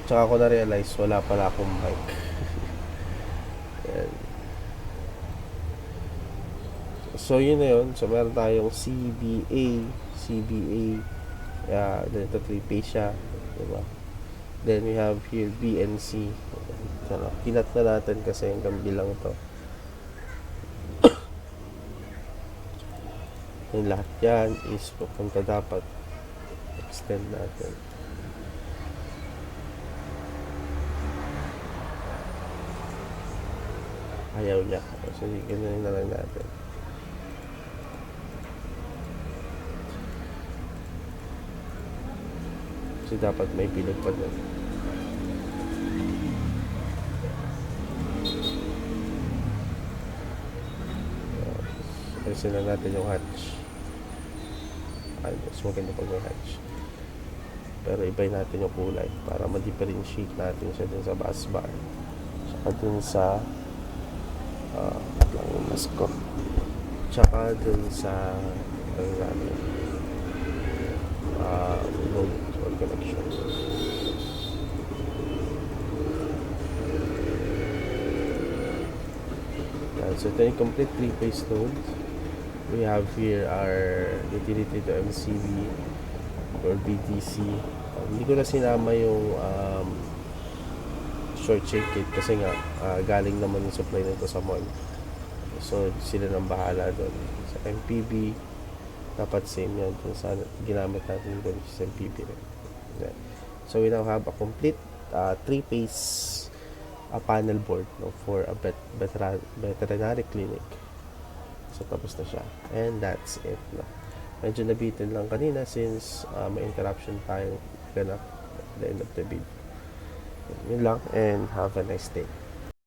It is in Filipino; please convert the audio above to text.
Tsaka ako na-realize wala pala akong mic. Ayan. So yun na yun. So meron tayong CBA. Then ito 3-phase siya, diba? Then we have here BNC. Kinat na natin kasi hanggang bilang to. Yung lahat yan is pupunta dapat extend natin. Ayaw niya. So, ganun na lang natin. So, dapat may bilog pa doon. Alisin na natin yung hatch. Mas maganda pag may hatch. Pero ibay natin yung kulay para ma-differentiate natin siya dun sa bus bar. Saka dun sa lang yung mask ko. Tsaka dun sa load or connection. So ito yung complete 3-phase load. We have here our utility to MCB or BTC. Hindi ko na sinama yung short circuit kasi nga galing naman yung supply nito sa mall. So sila nang bahala doon. Sa MPB dapat same yan dun sa ginamit natin doon sa MPB. So we now have a complete 3-phase panel board, no, for a veterinary clinic. So tapos na siya, and that's it, no. Medyo nabitin lang kanina since may interruption tayo ganap at the end of the video. Yun lang, and have a nice day.